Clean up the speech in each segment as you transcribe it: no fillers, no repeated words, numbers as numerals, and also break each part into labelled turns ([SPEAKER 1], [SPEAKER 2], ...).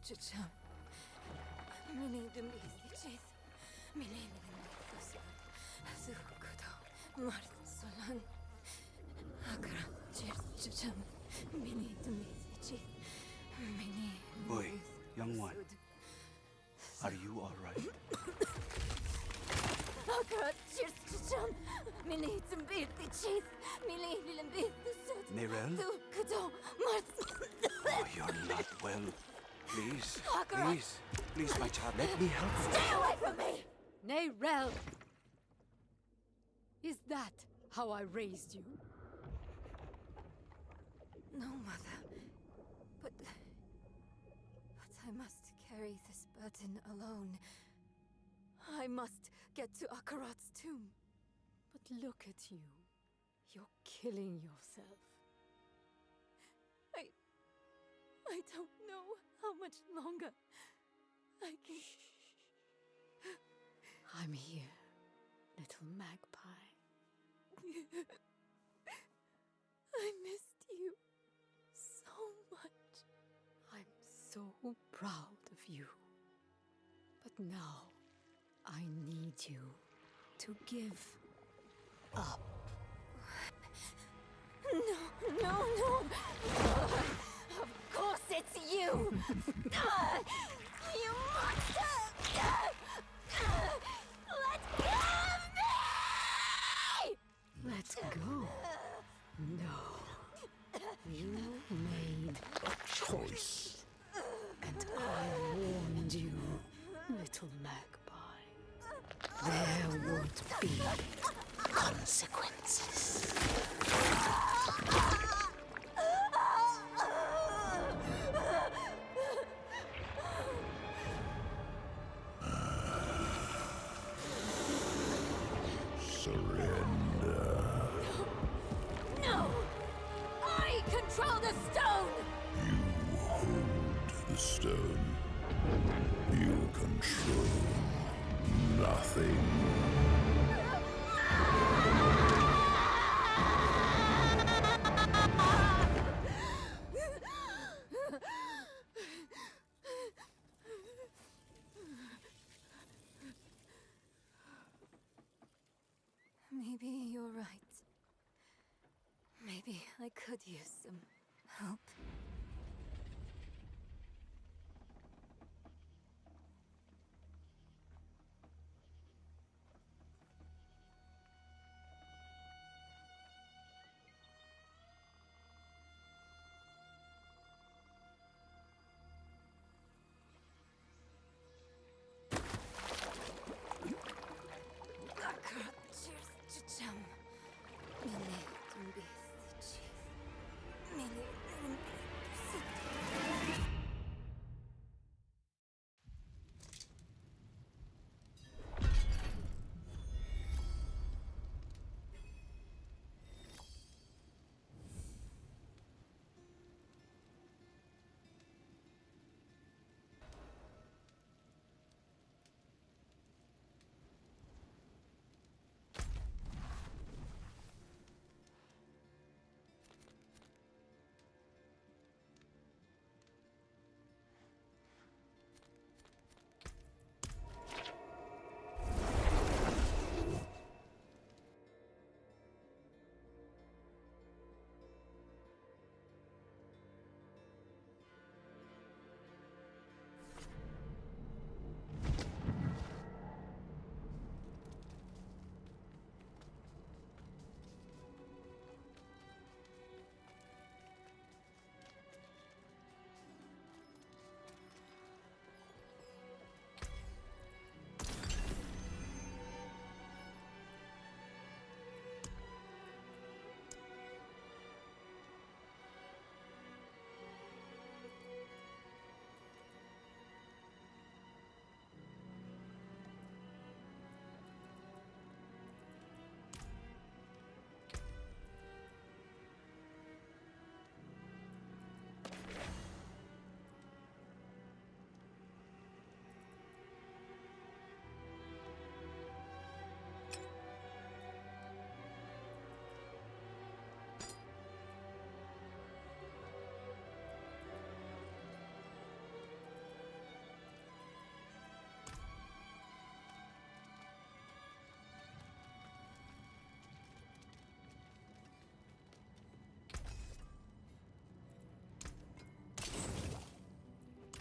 [SPEAKER 1] Çiçem. Mini dümdüz Mini kusud. Zukudo. Mart solan. Akra çiçem. Mini dümdüz Mini.
[SPEAKER 2] Boy, young one. Are you all right?
[SPEAKER 1] Akra çiçem. Mini dümdüz Mini dümdüz
[SPEAKER 2] Nerel?
[SPEAKER 1] Zukudo. Mart.
[SPEAKER 2] Oh, you're not well. Please,
[SPEAKER 1] Akra.
[SPEAKER 2] please, my child, let me help you.
[SPEAKER 1] Stay away from me!
[SPEAKER 3] Nayrel! Is that how I raised you?
[SPEAKER 1] No, Mother. But I must carry this burden alone. I must get to Akarat's tomb.
[SPEAKER 3] But look at you. You're killing yourself.
[SPEAKER 1] I don't know how much longer I can...
[SPEAKER 3] I'm here, little magpie.
[SPEAKER 1] I missed you so much.
[SPEAKER 3] I'm so proud of you. But now, I need you to give up.
[SPEAKER 1] No. Of course it's you! You monster! Let go of me!
[SPEAKER 3] Let go. No. You made a choice. And I warned you, little magpie. There would be consequences.
[SPEAKER 4] Surrender.
[SPEAKER 1] No! I control the stone!
[SPEAKER 4] You hold the stone. You control nothing.
[SPEAKER 1] Maybe you're right. Maybe I could use some help.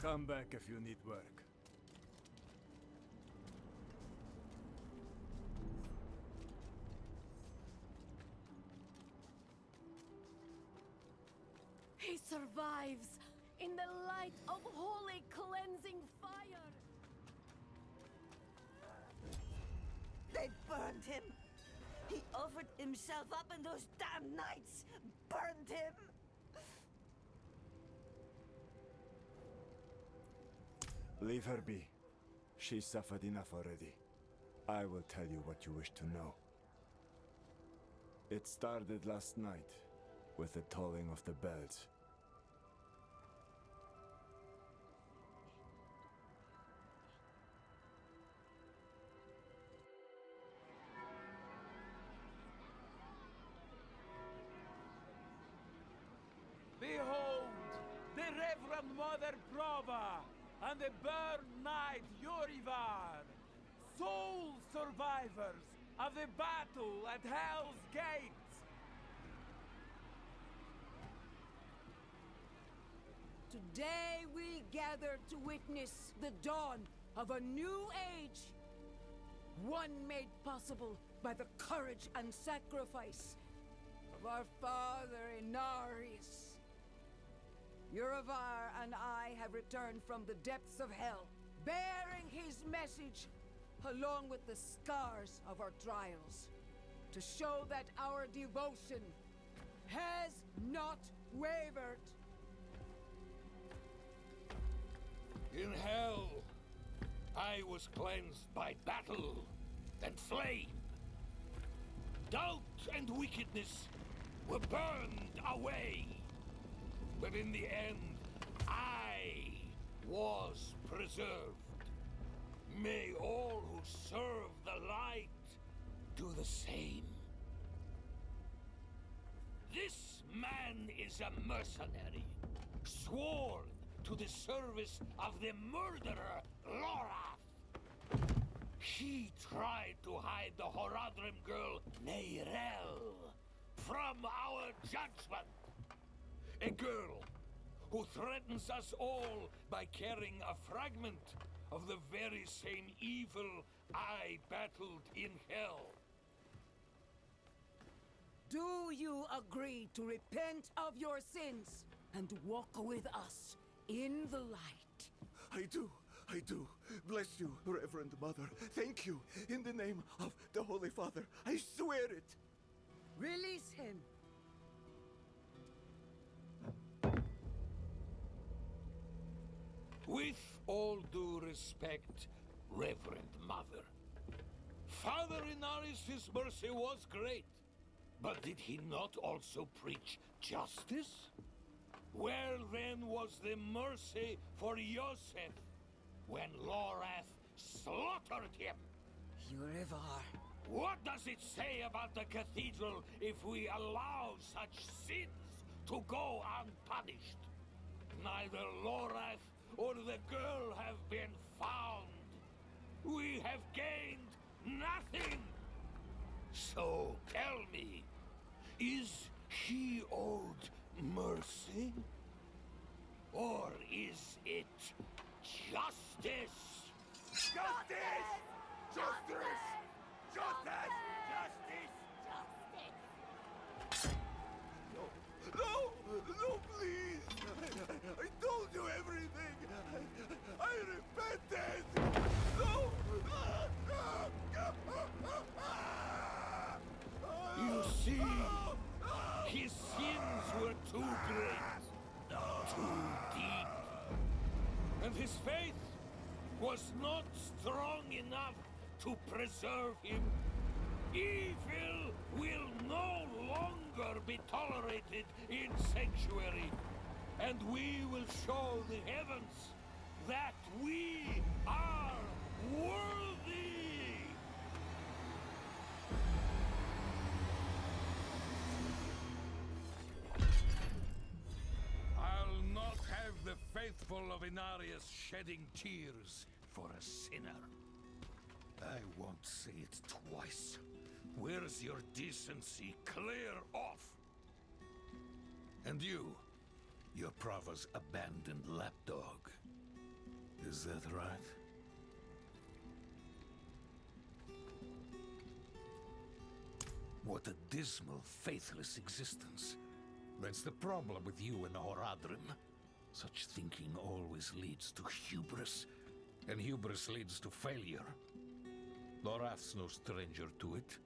[SPEAKER 5] Come back if you need work.
[SPEAKER 3] He survives in the light of holy cleansing fire!
[SPEAKER 6] They burned him! He offered himself up and those damn knights burned him!
[SPEAKER 5] Leave her be. She suffered enough already. I will tell you what you wish to know. It started last night, with the tolling of the bells.
[SPEAKER 7] Behold, the Reverend Mother Prova and the Burn Knight Yorivar, sole survivors of the battle at Hell's Gate.
[SPEAKER 3] Today we gather to witness the dawn of a new age. One made possible by the courage and sacrifice of our father Inarius. Urivar and I have returned from the depths of hell, bearing his message along with the scars of our trials, to show that our devotion has not wavered.
[SPEAKER 8] In hell, I was cleansed by battle and flame. Doubt and wickedness were burned away. But in the end, I was preserved. May all who serve the light do the same. This man is a mercenary, sworn to the service of the murderer, Lorath. He tried to hide the Horadrim girl, Neyrel, from our judgment. A girl who threatens us all by carrying a fragment of the very same evil I battled in hell.
[SPEAKER 3] Do you agree to repent of your sins and walk with us in the light?
[SPEAKER 9] I do. Bless you, Reverend Mother. Thank you. In the name of the Holy Father, I swear it.
[SPEAKER 3] Release him.
[SPEAKER 8] With all due respect, Reverend Mother, Father Inarius' mercy was great, but did he not also preach justice? Where then was the mercy for Yosef when Lorath slaughtered him?
[SPEAKER 3] Urivar.
[SPEAKER 8] What does it say about the cathedral if we allow such sins to go unpunished? Neither Lorath or the girl have been found. We have gained nothing. So tell me, is he owed mercy? Or is it justice?
[SPEAKER 9] Justice! Justice! Justice! No, please! I told you everything! I repented! No!
[SPEAKER 8] You see, his sins were too great, too deep. And his faith was not strong enough to preserve him. Evil will no longer be tolerated in Sanctuary, and we will show the heavens that we are worthy! I'll not have the faithful of Inarius shedding tears for a sinner. I won't say it twice. Where's your decency? Clear off! And you, your Prova's abandoned lapdog. Is that right? What a dismal, faithless existence. That's the problem with you and Horadrim. Such thinking always leads to hubris, and hubris leads to failure. Lorath's no stranger to it.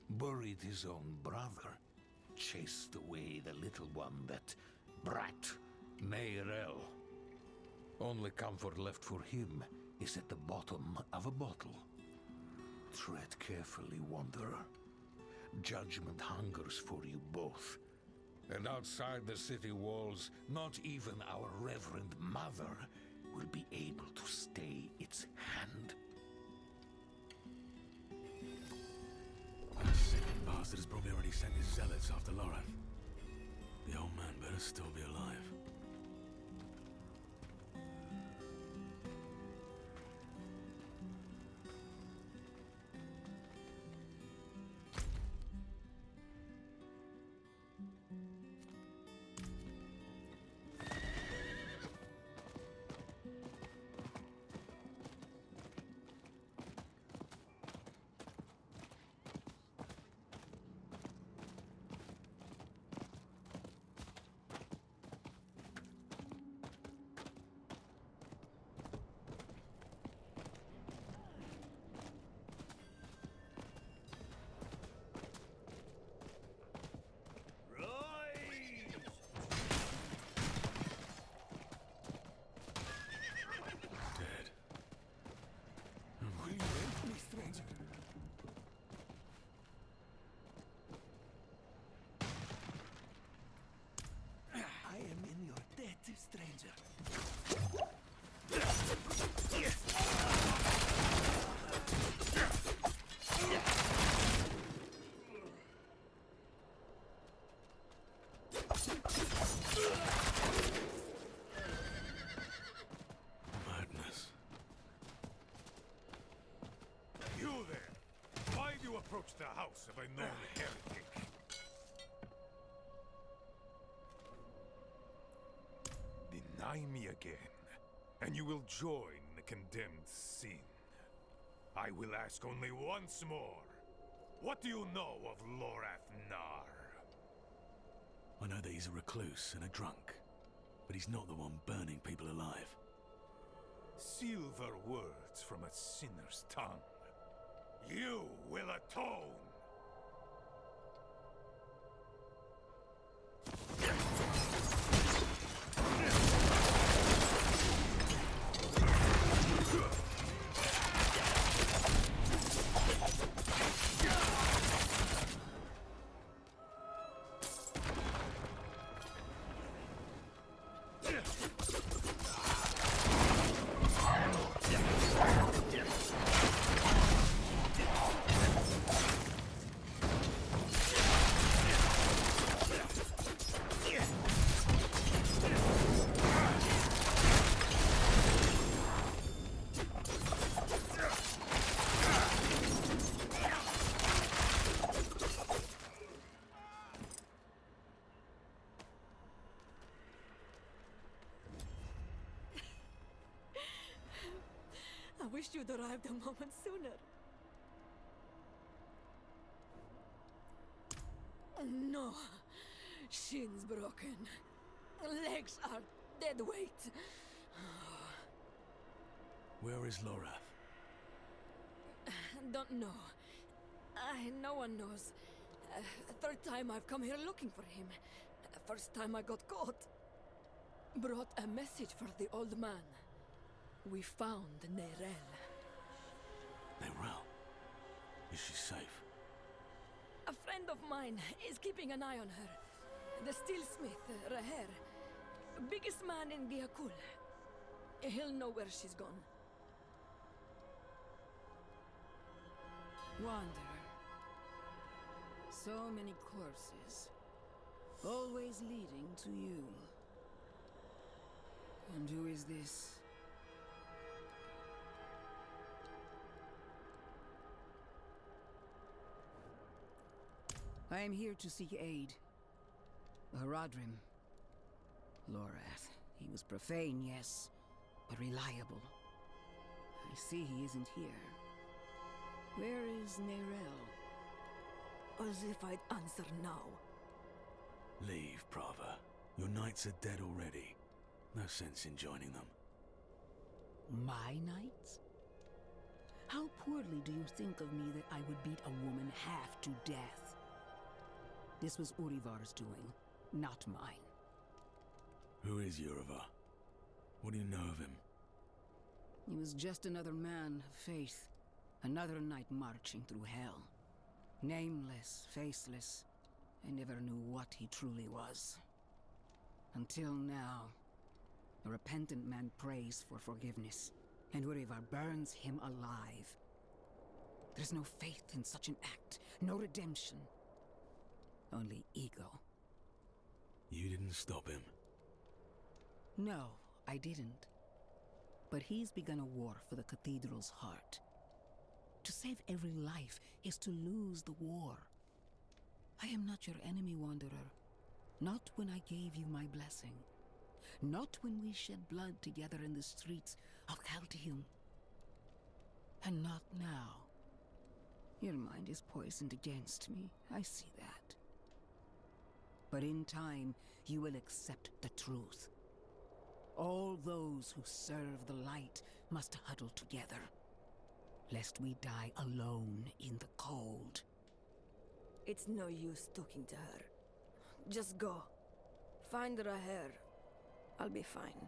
[SPEAKER 8] Buried his own brother. Chased away the little one, that brat, Neyrel. Only comfort left for him is at the bottom of a bottle. Tread carefully, Wanderer. Judgment hungers for you both. And outside the city walls, not even our Reverend Mother will be able to stay its hand.
[SPEAKER 2] That second bastard has probably already sent his zealots after Lorath. The old man better still be alive. Stranger. Madness.
[SPEAKER 10] You there! Why do you approach the house of a known heretic? Deny me again, and you will join the condemned sin. I will ask only once more. What do you know of Lorath Nar?
[SPEAKER 2] I know that he's a recluse and a drunk, but he's not the one burning people alive.
[SPEAKER 10] Silver words from a sinner's tongue. You will atone!
[SPEAKER 1] I wish you'd arrived a moment sooner. No. Shins broken. Legs are dead weight.
[SPEAKER 2] Where is Lorath?
[SPEAKER 1] Don't know. No one knows. Third time I've come here looking for him. First time I got caught. Brought a message for the old man. We found Neyrel.
[SPEAKER 2] Neyrel? Is she safe?
[SPEAKER 1] A friend of mine is keeping an eye on her. The steelsmith, Reher. Biggest man in Giakul. He'll know where she's gone.
[SPEAKER 3] Wanderer. So many corpses. Always leading to you. And who is this? I am here to seek aid. Horadrim. Lorath. He was profane, yes, but reliable. I see he isn't here. Where is Nerel?
[SPEAKER 1] As if I'd answer now.
[SPEAKER 2] Leave, Prava. Your knights are dead already. No sense in joining them.
[SPEAKER 3] My knights? How poorly do you think of me that I would beat a woman half to death? This was Urivar's doing, not mine.
[SPEAKER 2] Who is Urivar? What do you know of him?
[SPEAKER 3] He was just another man of faith. Another knight marching through hell. Nameless, faceless. I never knew what he truly was. Until now. A repentant man prays for forgiveness, and Urivar burns him alive. There's no faith in such an act, no redemption. Only ego.
[SPEAKER 2] You didn't stop him.
[SPEAKER 3] No, I didn't. But he's begun a war for the cathedral's heart. To save every life is to lose the war. I am not your enemy, Wanderer. Not when I gave you my blessing. Not when we shed blood together in the streets of Chaldeum. And not now. Your mind is poisoned against me, I see that. But in time, you will accept the truth. All those who serve the light must huddle together, lest we die alone in the cold.
[SPEAKER 1] It's no use talking to her. Just go. Find Raher. I'll be fine.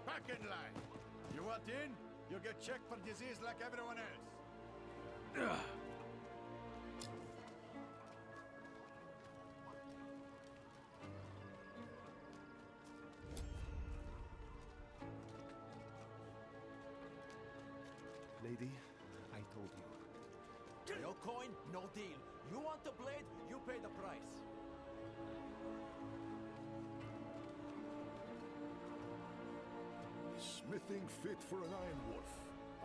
[SPEAKER 11] Back in line. You want in? You'll get checked for disease like everyone else.
[SPEAKER 9] lady. I told you.
[SPEAKER 11] No coin, no deal. You want the blade, you pay the price.
[SPEAKER 4] Smithing fit for an iron wolf.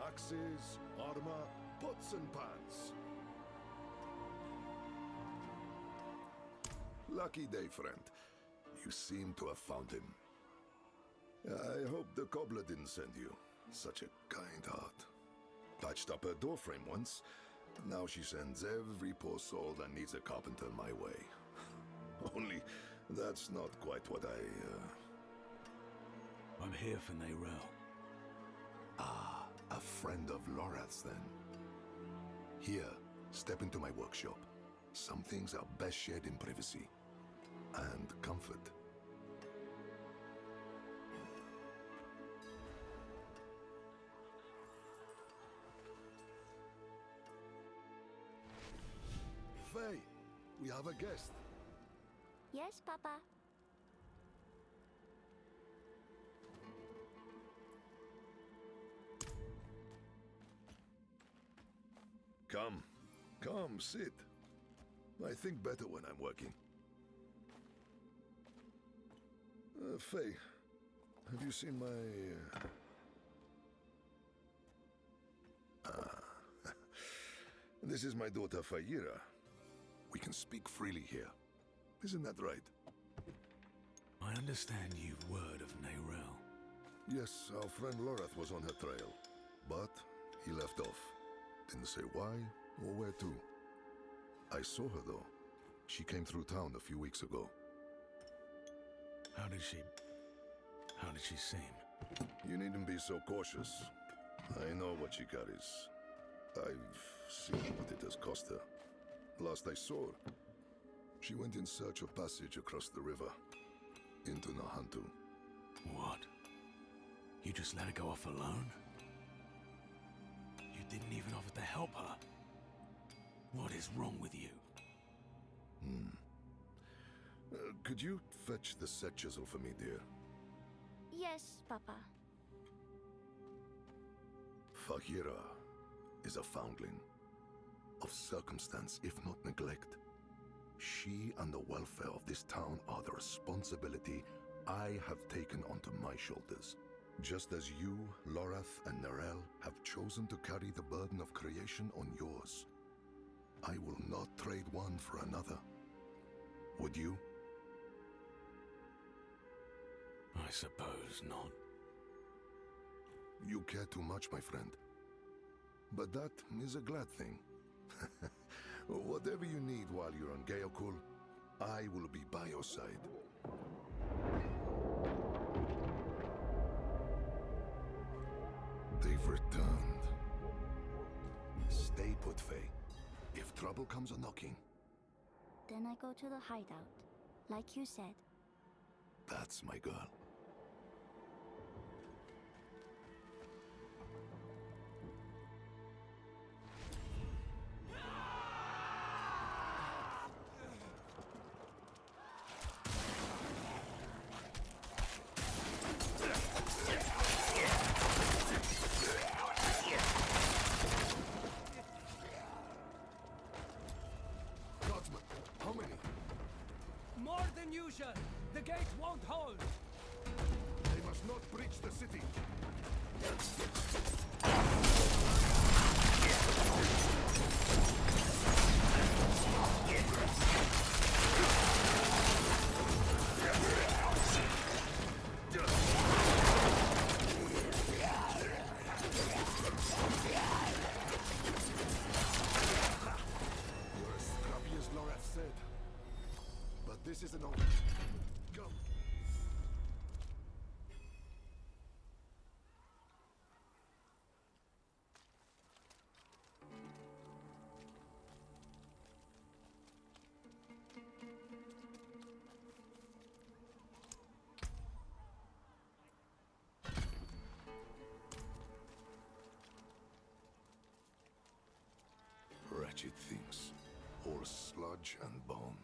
[SPEAKER 4] Axes, armor, pots and pans. Lucky day, friend. You seem to have found him. I hope the cobbler didn't send you. Such a kind heart. Patched up her doorframe once. Now she sends every poor soul that needs a carpenter my way. Only, that's not quite what
[SPEAKER 2] I'm here for Nayrel.
[SPEAKER 4] Ah, a friend of Lorath's then. Here, step into my workshop. Some things are best shared in privacy. And comfort. Faye, we have a guest.
[SPEAKER 12] Yes, Papa.
[SPEAKER 4] Come, sit. I think better when I'm working. Faye, have you seen my... This is my daughter, Fayira. We can speak freely here. Isn't that right?
[SPEAKER 2] I understand you've word of Nayrel.
[SPEAKER 4] Yes, our friend Lorath was on her trail. But he left off. Didn't say why or where to. I saw her, though. She came through town a few weeks ago.
[SPEAKER 2] How did she seem?
[SPEAKER 4] You needn't be so cautious. I know what she carries. I've seen what it has cost her. Last I saw her, she went in search of passage across the river, into Nahantu.
[SPEAKER 2] What? You just let her go off alone? You didn't even offer to help her? What is wrong with you?
[SPEAKER 4] Could you fetch the set chisel for me, dear?
[SPEAKER 12] Yes, Papa.
[SPEAKER 4] Fahira is a foundling. Of circumstance, if not neglect. She and the welfare of this town are the responsibility I have taken onto my shoulders. Just as you, Lorath, and Narelle have chosen to carry the burden of creation on yours. I will not trade one for another. Would you?
[SPEAKER 2] I suppose not.
[SPEAKER 4] You care too much, my friend. But that is a glad thing. Whatever you need while you're on Gaokul, I will be by your side. They've returned. Stay put, Faye. If trouble comes a-knocking...
[SPEAKER 12] Then I go to the hideout, like you said.
[SPEAKER 4] That's my girl. Guardsman, how many?
[SPEAKER 7] More than usual. The gate won't hold.
[SPEAKER 4] They must not breach the city. You're as scrappy as Lorath said. But this isn't over. Come. Wretched things, all sludge and bone.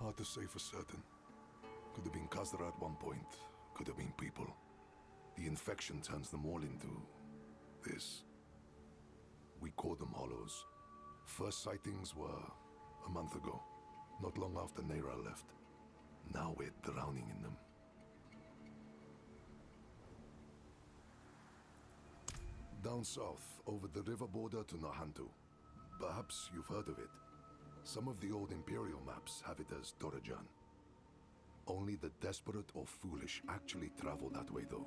[SPEAKER 4] Hard to say for certain. Could have been Khazra at one point. Could have been people. The infection turns them all into... this. We call them Hollows. First sightings were a month ago. Not long after Neira left. Now we're drowning in them. Down south, over the river border to Nahantu. Perhaps you've heard of it. Some of the old Imperial maps have it as Torajan. Only the desperate or foolish actually travel that way, though.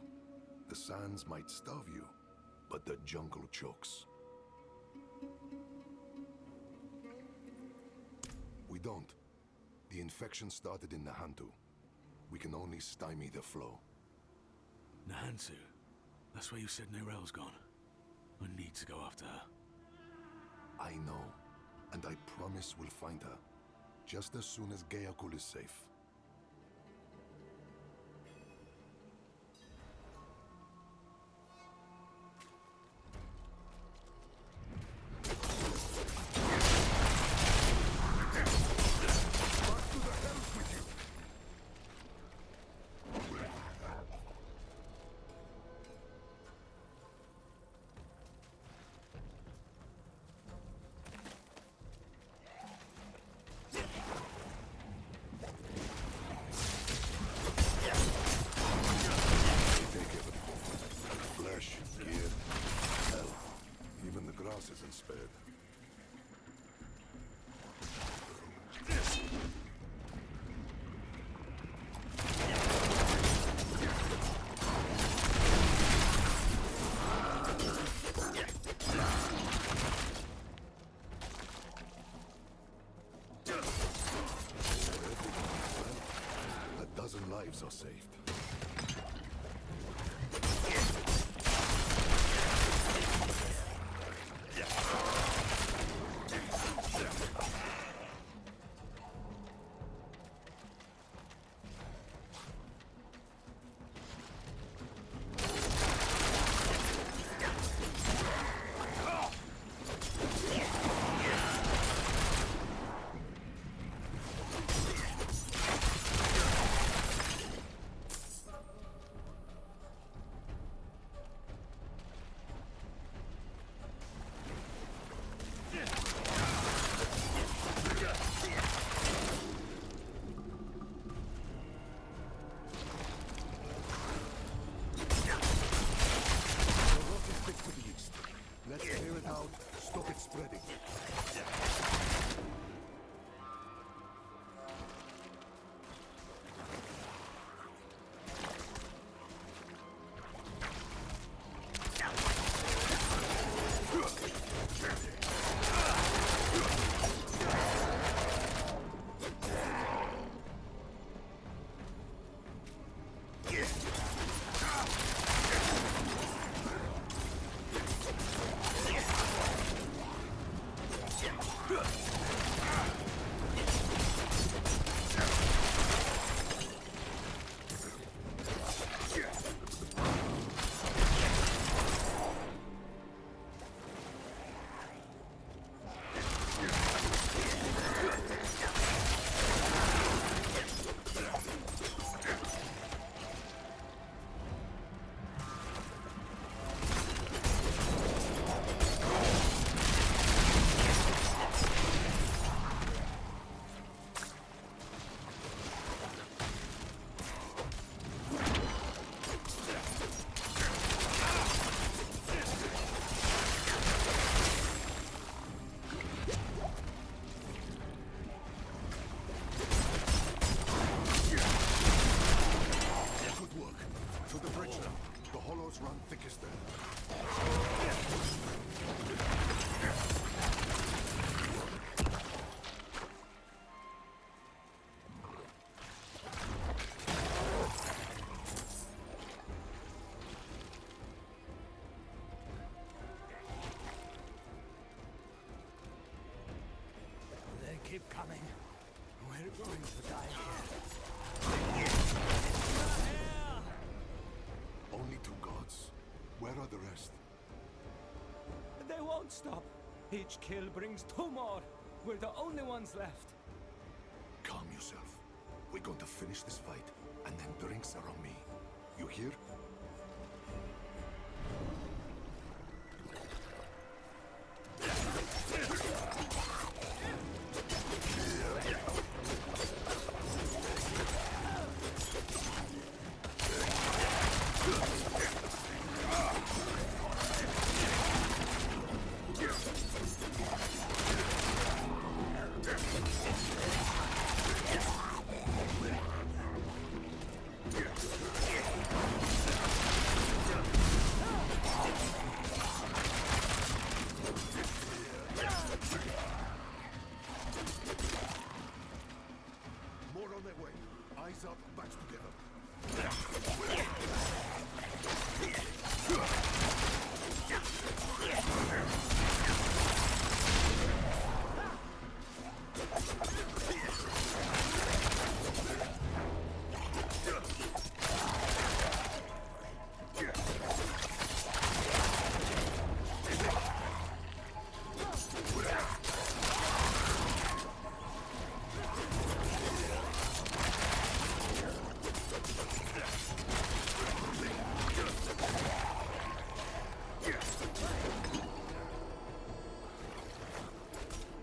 [SPEAKER 4] The sands might starve you, but the jungle chokes. We don't. The infection started in Nahantu. We can only stymie the flow.
[SPEAKER 2] Nahantu? That's where you said Neirel's gone. I need to go after her.
[SPEAKER 4] I know, and I promise we'll find her. Just as soon as Gayakul is safe. Isn't spared. A dozen lives are saved. Let's clear it out, stop it spreading. Run thickest there.
[SPEAKER 7] They keep coming. We're going to die here.
[SPEAKER 4] Only two gods. Where are the rest?
[SPEAKER 7] They won't stop. Each kill brings two more. We're the only ones left.
[SPEAKER 4] Calm yourself. We're going to finish this fight and then drinks around me. You hear? Eyes up, backs together.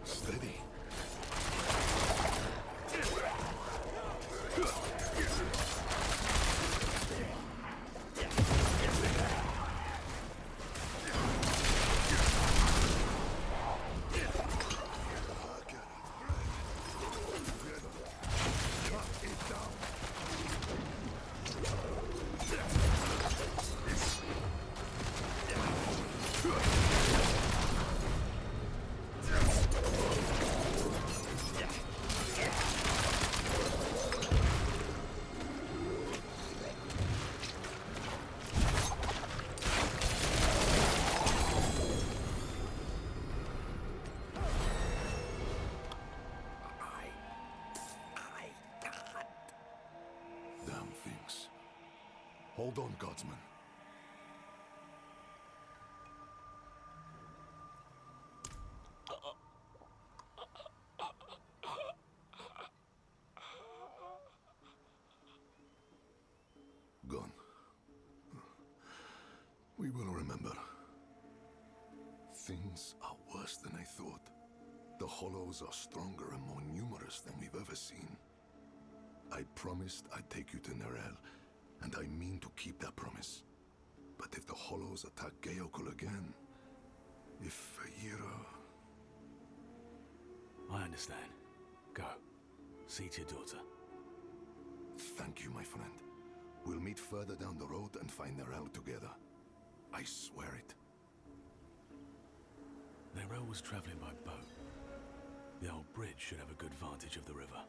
[SPEAKER 4] Steady. Damn things. Hold on, Godsman. Gone. We will remember. Things are worse than I thought. The Hollows are stronger and more numerous than we've ever seen. I promised I'd take you to Nerel, and I mean to keep that promise. But if the Hollows attack Geokul again, if Yira...
[SPEAKER 2] I understand. Go. See to your daughter.
[SPEAKER 4] Thank you, my friend. We'll meet further down the road and find Nerel together. I swear it.
[SPEAKER 2] Nerel was traveling by boat. The old bridge should have a good vantage of the river.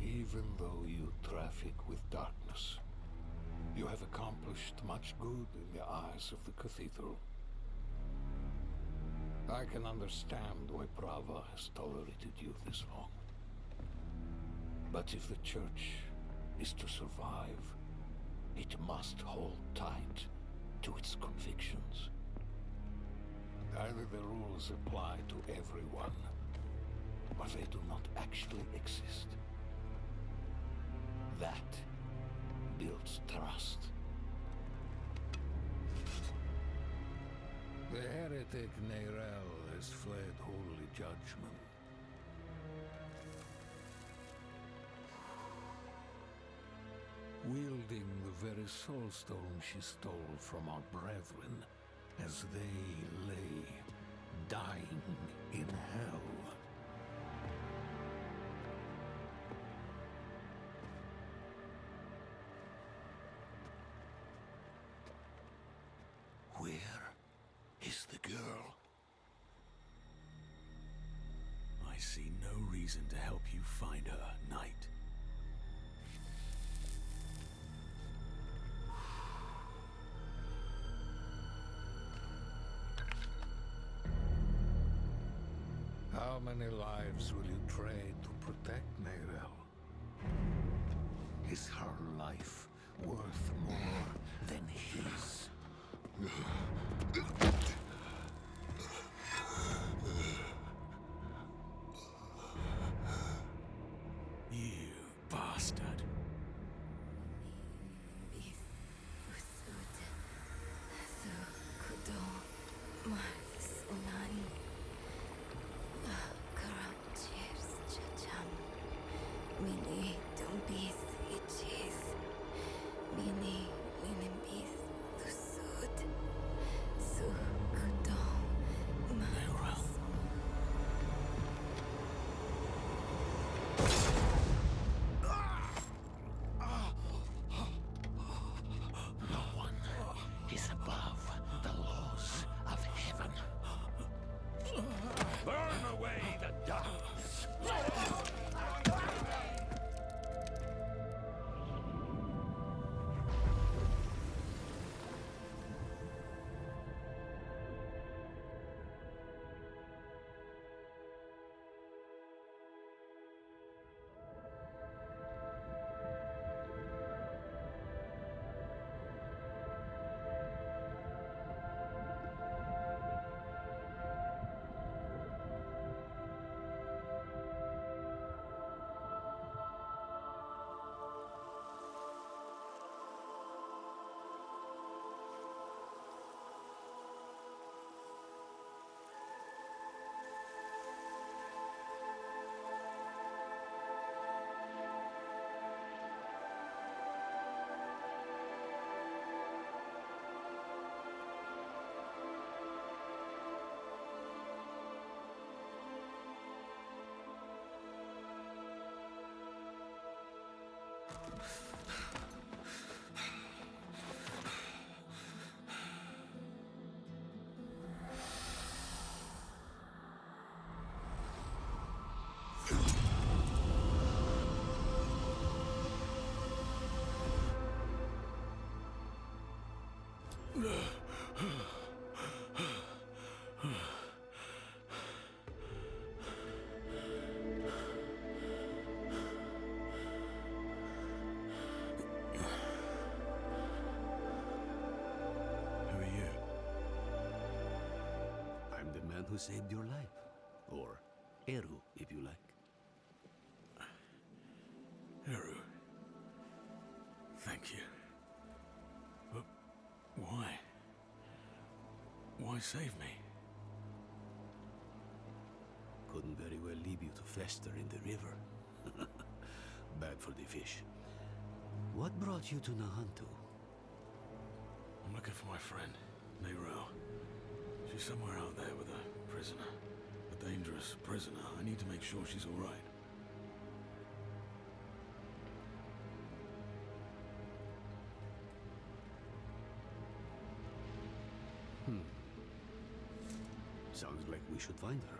[SPEAKER 8] Even though you traffic with darkness, you have accomplished much good in the eyes of the cathedral. I can understand why Prava has tolerated you this long. But if the church is to survive, it must hold tight to its convictions. Either the rules apply to everyone, or they do not actually exist. That builds trust. The heretic Nerel has fled holy judgment. Wielding the very soulstone she stole from our brethren as they lay dying in hell.
[SPEAKER 2] see no reason to help you find her, Knight.
[SPEAKER 7] How many lives will you trade to protect Neyrel? Is her life worth more than his?
[SPEAKER 2] You bastard.
[SPEAKER 7] Is above the laws of heaven.
[SPEAKER 8] Burn away the darkness!
[SPEAKER 2] Who saved your life. Or Eru, if you like. Eru. Thank you. But why? Why save me? Couldn't very well leave you to fester in the river. Bad for the fish. What brought you to Nahantu? I'm looking for my friend, Nero. She's somewhere out there with a prisoner. A dangerous prisoner. I need to make sure she's all right. Sounds like we should find her.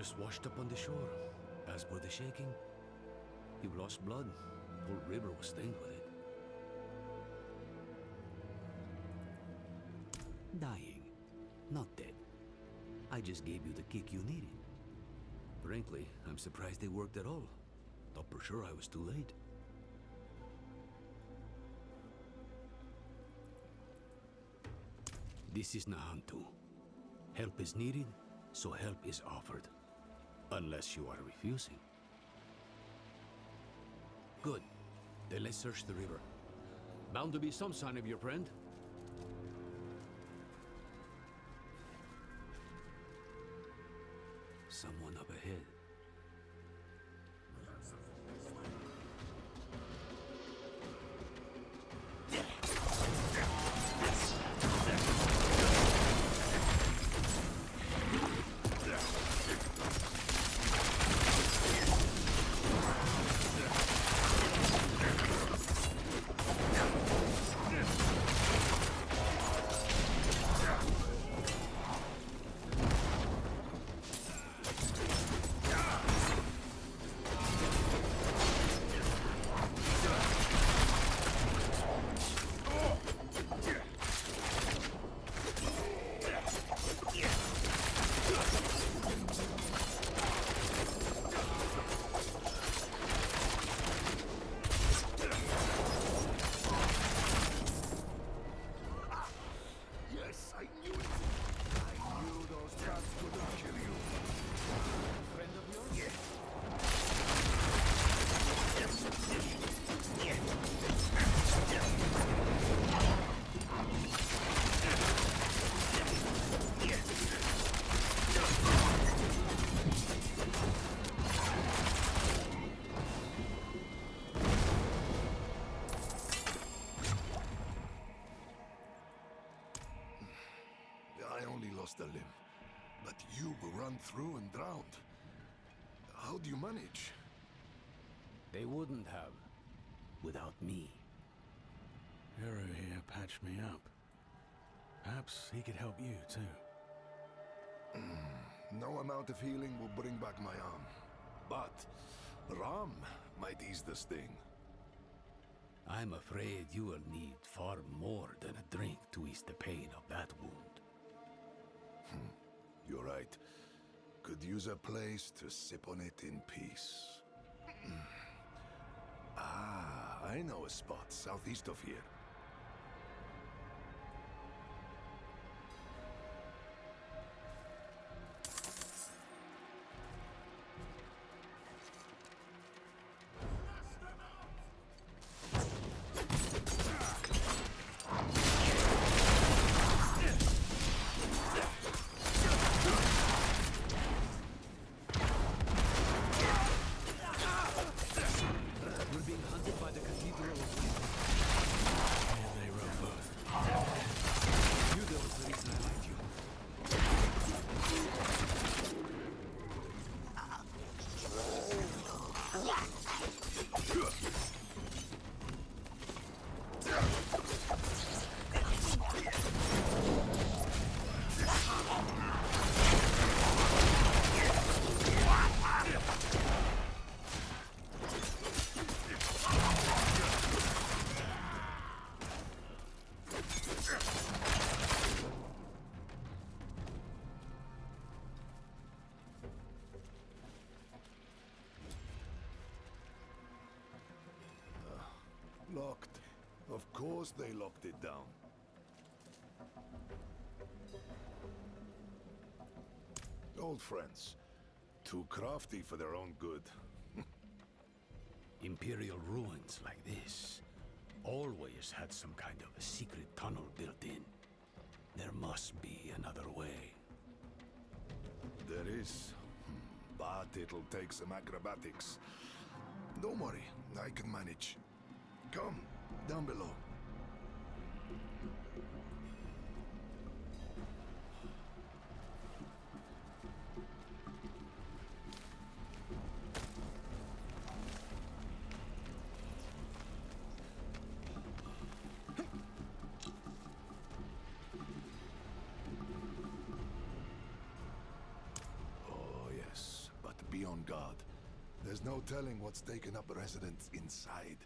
[SPEAKER 2] just washed up on the shore. As per the shaking, you've lost blood. The whole river was stained with it. Dying, not dead. I just gave you the kick you needed. Frankly, I'm surprised they worked at all. Thought for sure I was too late. This is Nahantu. Help is needed, so help is offered. Unless you are refusing. Good. Then let's search the river. Bound to be some sign of your friend. Someone up ahead.
[SPEAKER 4] A limb, but you were run through and drowned. How do you manage?
[SPEAKER 2] They wouldn't have, without me.
[SPEAKER 7] Hero here patched me up. Perhaps he could help you too.
[SPEAKER 4] No amount of healing will bring back my arm, but Ram might ease the sting.
[SPEAKER 2] I'm afraid you will need far more than a drink to ease the pain of that wound.
[SPEAKER 4] You're right. Could use a place to sip on it in peace. I know a spot southeast of here. Locked. Of course they locked it down. Old friends. Too crafty for their own good.
[SPEAKER 2] Imperial ruins like this always had some kind of a secret tunnel built in. There must be another way.
[SPEAKER 4] There is. But it'll take some acrobatics. Don't worry, I can manage. Come, down below. Oh, yes. on guard. There's no telling what's taken up residence inside.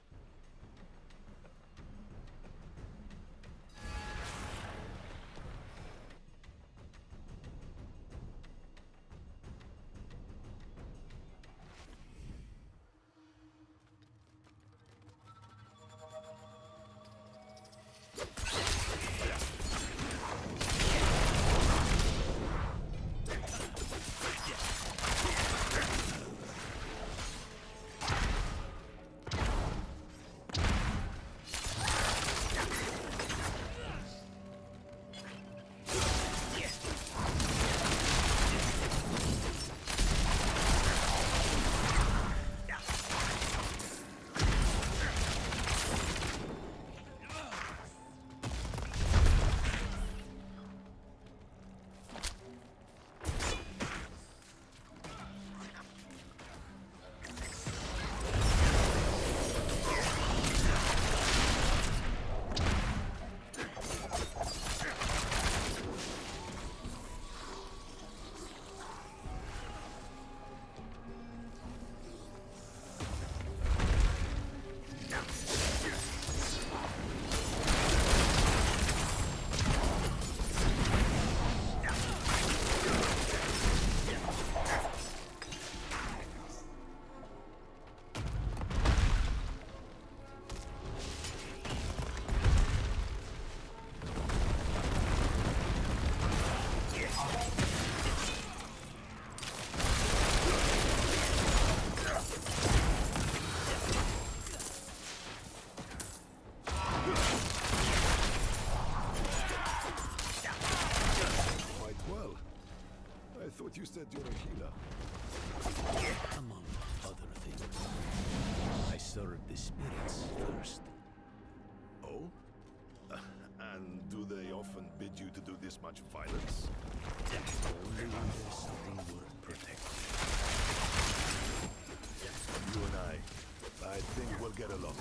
[SPEAKER 4] You said you're a healer.
[SPEAKER 2] Among other things. I served the spirits first.
[SPEAKER 4] Oh? And do they often bid you to do this much violence?
[SPEAKER 2] Only when there's something worth protecting.
[SPEAKER 4] You and I think we'll get along.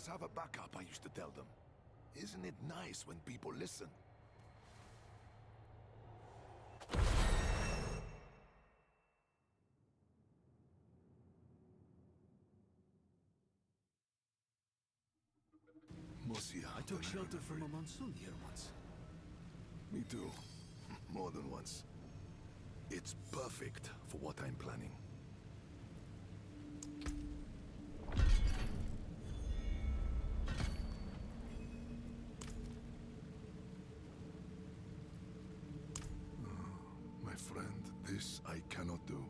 [SPEAKER 4] always have a backup, I used to tell them. Isn't it nice when people listen?
[SPEAKER 2] I took shelter from a monsoon here once.
[SPEAKER 4] Me too. More than once. It's perfect for what I'm planning. My friend, this I cannot do.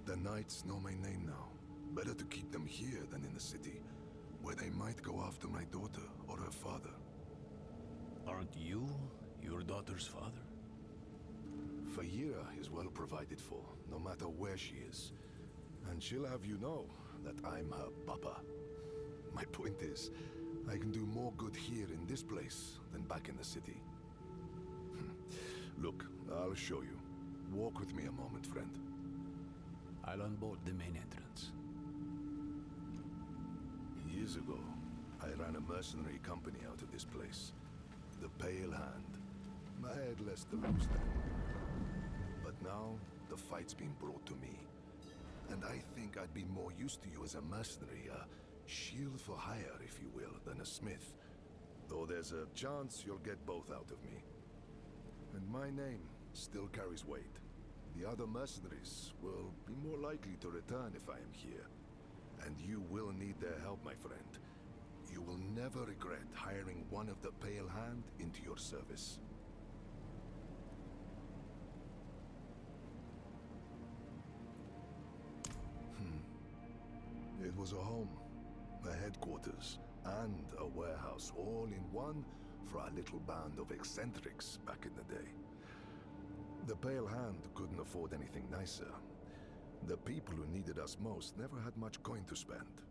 [SPEAKER 4] The knights know my name now. Better to keep them here than in the city, where they might go after my daughter or her father.
[SPEAKER 2] Aren't you your daughter's father?
[SPEAKER 4] Fayira is well provided for, no matter where she is. And she'll have you know that I'm her papa. My point is, I can do more good here in this place than back in the city. Look, I'll show you. Walk with me a moment, friend.
[SPEAKER 2] I'll unbolt the main entrance.
[SPEAKER 4] Years ago, I ran a mercenary company out of this place. The Pale Hand. I had less to lose then. But now, the fight's been brought to me. And I think I'd be more used to you as a mercenary, a shield for hire, if you will, than a smith. Though there's a chance you'll get both out of me. And my name still carries weight. The other mercenaries will be more likely to return if I am here. And you will need their help, my friend. You will never regret hiring one of the Pale Hand into your service. It was a home, a headquarters, and a warehouse all in one for our little band of eccentrics back in the day. The Pale Hand couldn't afford anything nicer. The people who needed us most never had much coin to spend.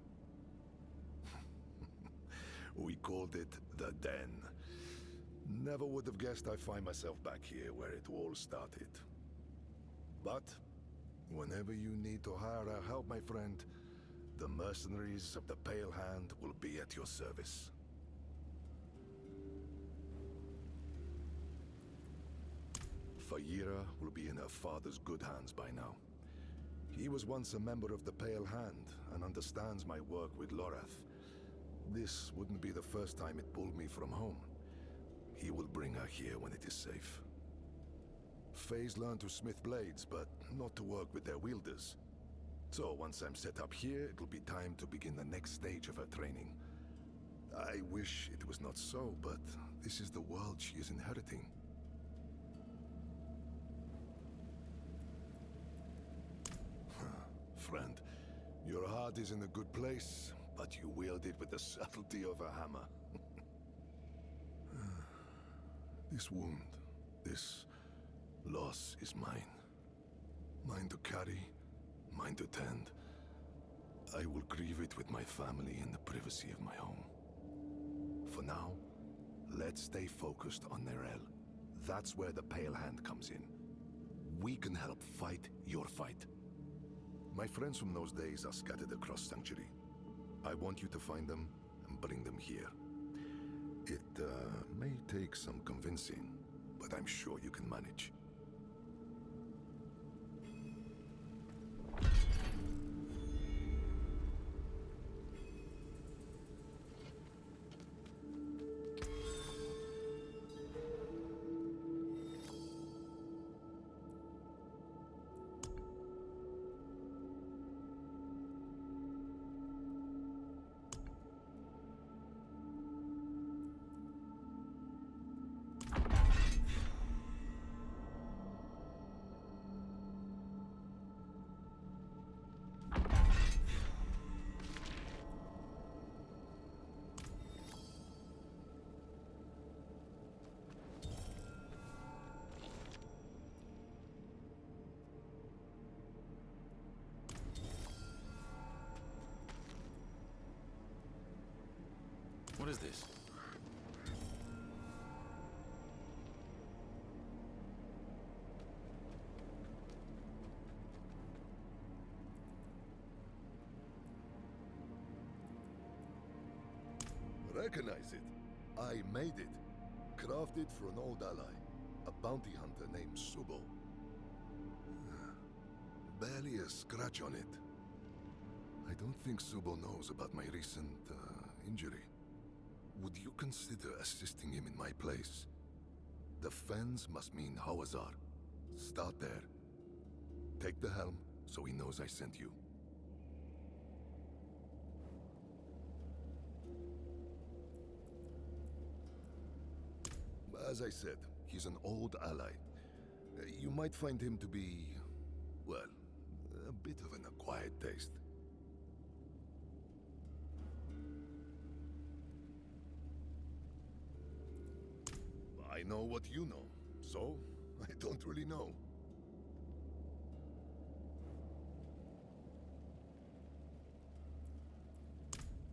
[SPEAKER 4] We called it the Den. Never would have guessed I'd find myself back here where it all started. But whenever you need to hire our help, my friend, the mercenaries of the Pale Hand will be at your service. Fayira will be in her father's good hands by now. He was once a member of the Pale Hand and understands my work with Lorath. This wouldn't be the first time it pulled me from home. He will bring her here when it is safe. Faye's learned to smith blades, but not to work with their wielders. So once I'm set up here, it'll be time to begin the next stage of her training. I wish it was not so, but this is the world she is inheriting. Friend, your heart is in a good place, but you wield it with the subtlety of a hammer. This wound, this loss is mine. Mine to carry, mine to tend. I will grieve it with my family in the privacy of my home. For now, let's stay focused on Nerel. That's where the Pale Hand comes in. We can help fight your fight. My friends from those days are scattered across Sanctuary. I want you to find them and bring them here. It may take some convincing, but I'm sure you can manage.
[SPEAKER 2] What is this?
[SPEAKER 4] recognize it. I made it. Crafted for an old ally, a bounty hunter named Subo. Barely a scratch on it. I don't think Subo knows about my recent, injury. Would you consider assisting him in my place? The fens must mean Hawazar. Start there. Take the helm, so he knows I sent you. As I said, he's an old ally. You might find him to be, well, a bit of an acquired taste. I know what you know, so I don't really know.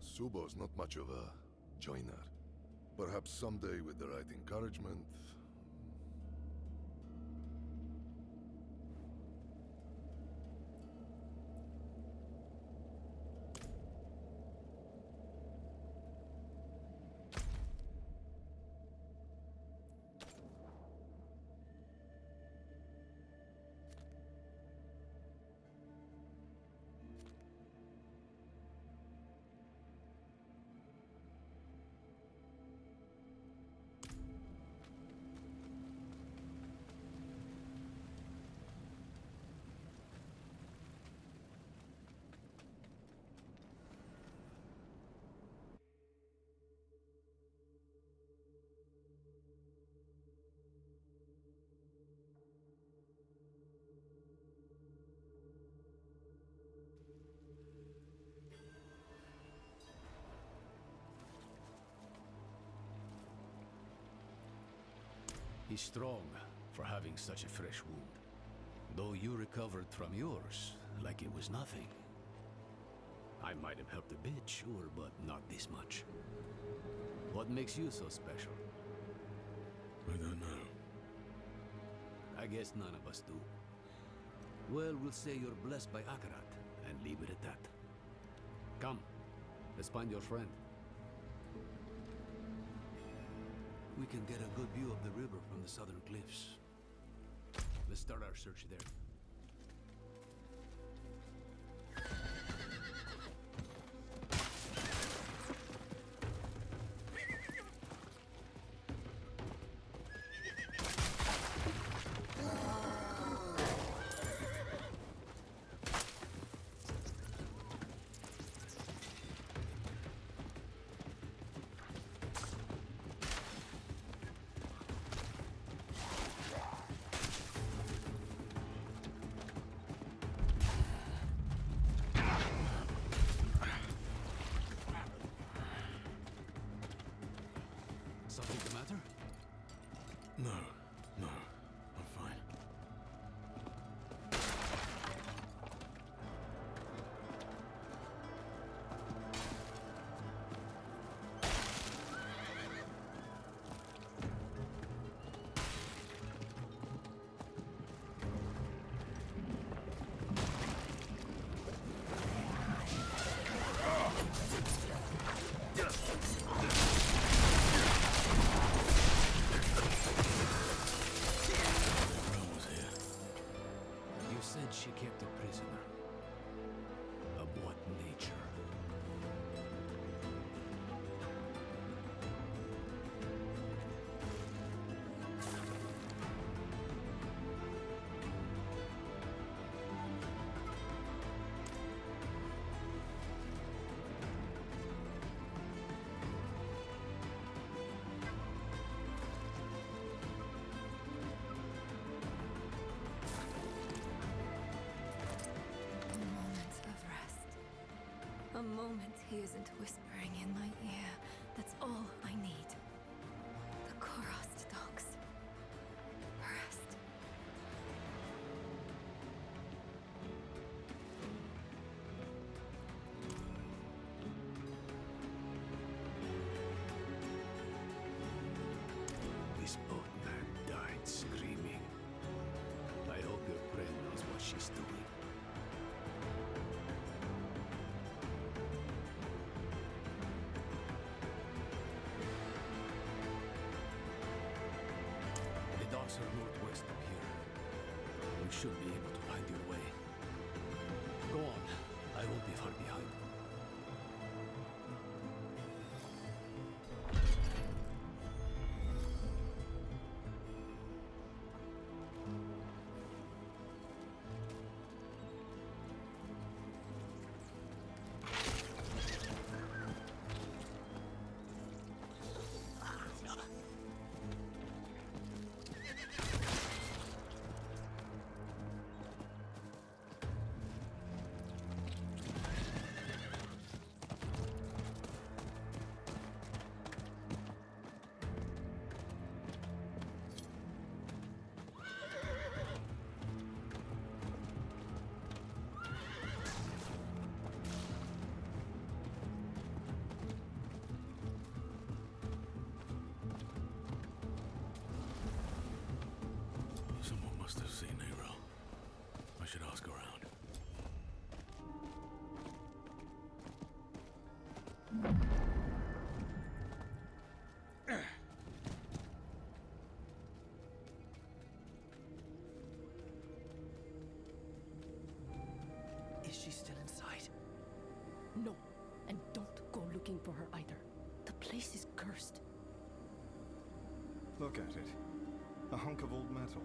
[SPEAKER 4] Subo's not much of a joiner. Perhaps someday with the right encouragement.
[SPEAKER 2] He's strong for having such a fresh wound. Though you recovered from yours like it was nothing. I might have helped a bit, sure, but not this much. What makes you so special?
[SPEAKER 7] I don't know.
[SPEAKER 2] I guess none of us do. Well, we'll say you're blessed by Akarat, and leave it at that. Come, let's find your friend. We can get a good view of the river from the southern cliffs. Let's start our search there. Something the matter?
[SPEAKER 7] No, no, I'm fine.
[SPEAKER 2] She kept a prisoner. Of what nature?
[SPEAKER 1] A moment he isn't whispering in my ear. That's all I need. The Korost dogs. Rest.
[SPEAKER 2] This boatman died screaming. I hope your friend knows what she's doing. paths are northwest of here. We should be able to find your way. Go on. I won't be far behind.
[SPEAKER 7] Someone must have seen Nero. I should ask around.
[SPEAKER 13] Is she still inside? No, and don't go looking for her either. The place is cursed.
[SPEAKER 5] Look at it. A hunk of old metal.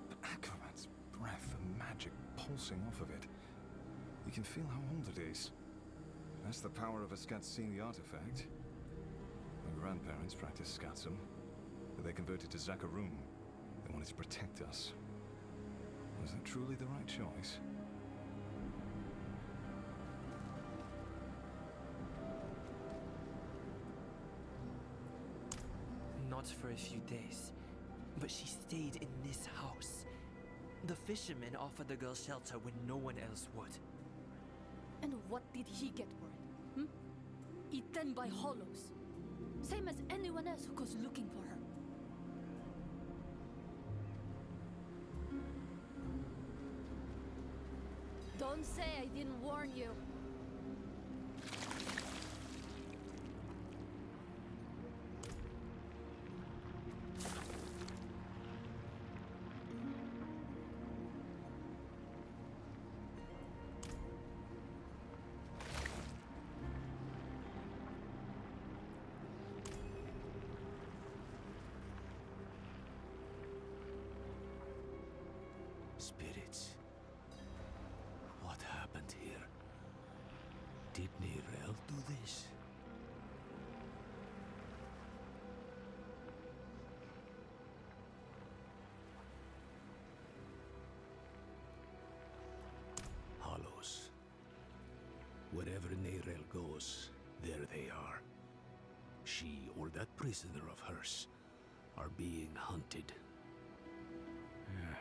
[SPEAKER 5] But Aquaman's breath and magic pulsing off of it. You can feel how old it is. That's the power of a Scat seeing the artifact. My grandparents practiced Scatsum, but they converted to Zakarum. They wanted to protect us. Was that truly the right choice?
[SPEAKER 13] Not for a few days, but she stayed in this house. The fisherman offered the girl shelter when no one else would.
[SPEAKER 12] And what did he get for it? Eaten by hollows. Same as anyone else who goes looking for her. Don't say I didn't warn you.
[SPEAKER 2] Spirits. What happened here? Did Nirel do this? Hollows. Wherever Nirel goes, there they are. She or that prisoner of hers are being hunted.
[SPEAKER 7] Yeah.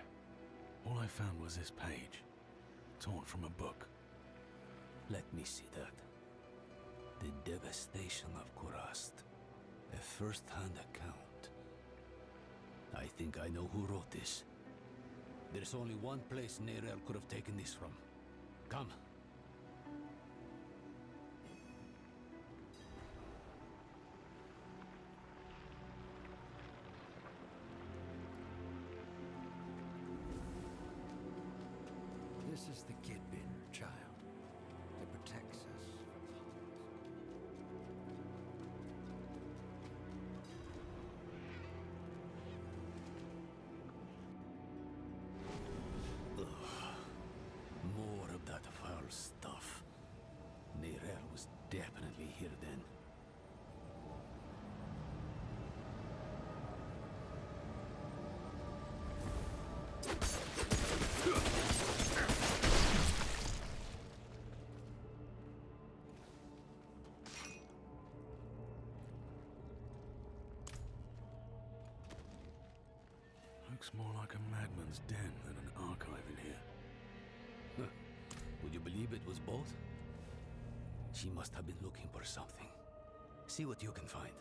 [SPEAKER 7] All I found was this page, torn from a book.
[SPEAKER 2] Let me see that. The devastation of Kurast. A first-hand account. I think I know who wrote this. There's only one place Nerel could have taken this from. Come.
[SPEAKER 11] This is the Kidbin, child. It protects us from
[SPEAKER 2] Ugh. More of that foul stuff. Nerel was definitely here then.
[SPEAKER 7] Looks more like a madman's den than an archive in here.
[SPEAKER 2] Huh. Would you believe it was both? She must have been looking for something. See what you can find.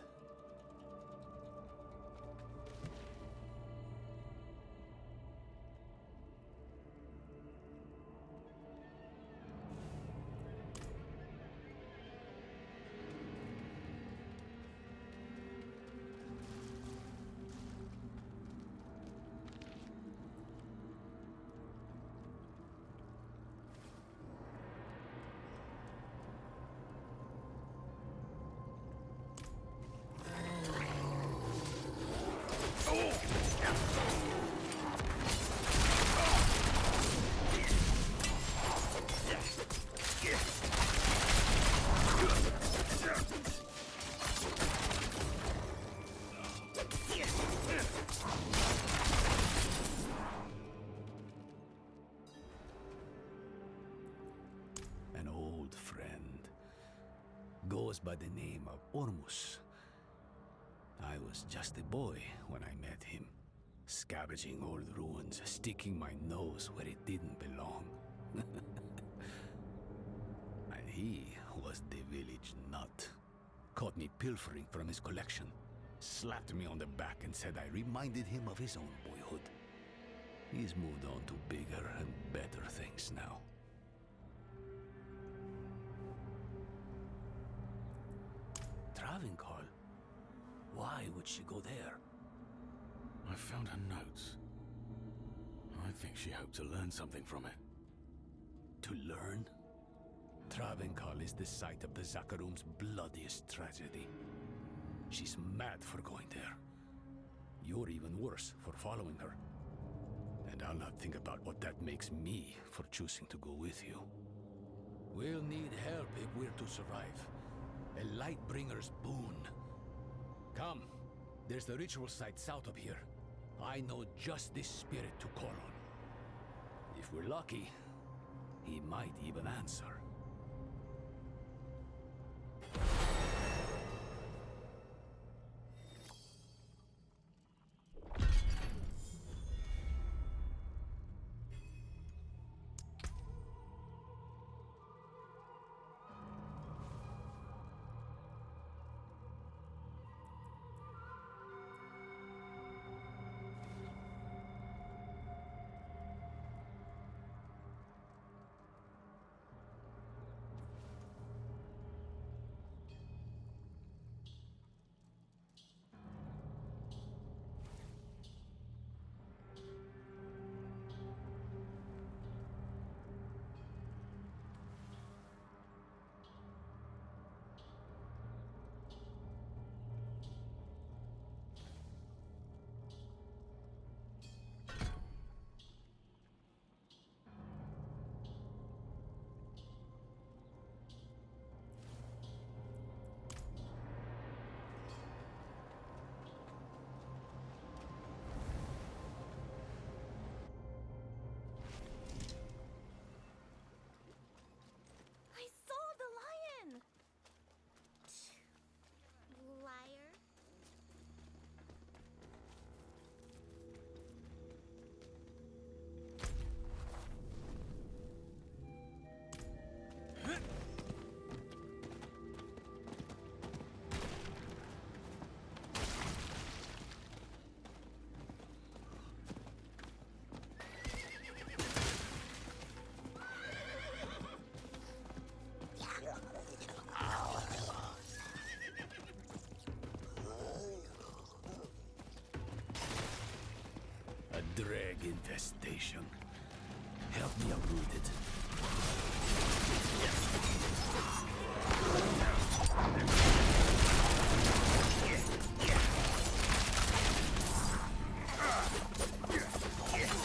[SPEAKER 2] goes by the name of Ormus. I was just a boy when I met him, scavenging old ruins, sticking my nose where it didn't belong. And he was the village nut. Caught me pilfering from his collection, slapped me on the back and said I reminded him of his own boyhood. He's moved on to bigger and better things now. Travincal? Why would she go there?
[SPEAKER 7] I found her notes. I think she hoped to learn something from it.
[SPEAKER 2] To learn? Travincal is the site of the Zakarum's bloodiest tragedy. She's mad for going there. You're even worse for following her. And I'll not think about what that makes me for choosing to go with you. We'll need help if we're to survive. A Lightbringer's boon. Come, there's the ritual site south of here. I know just this spirit to call on. If we're lucky, he might even answer. Drag infestation. Help me uproot it.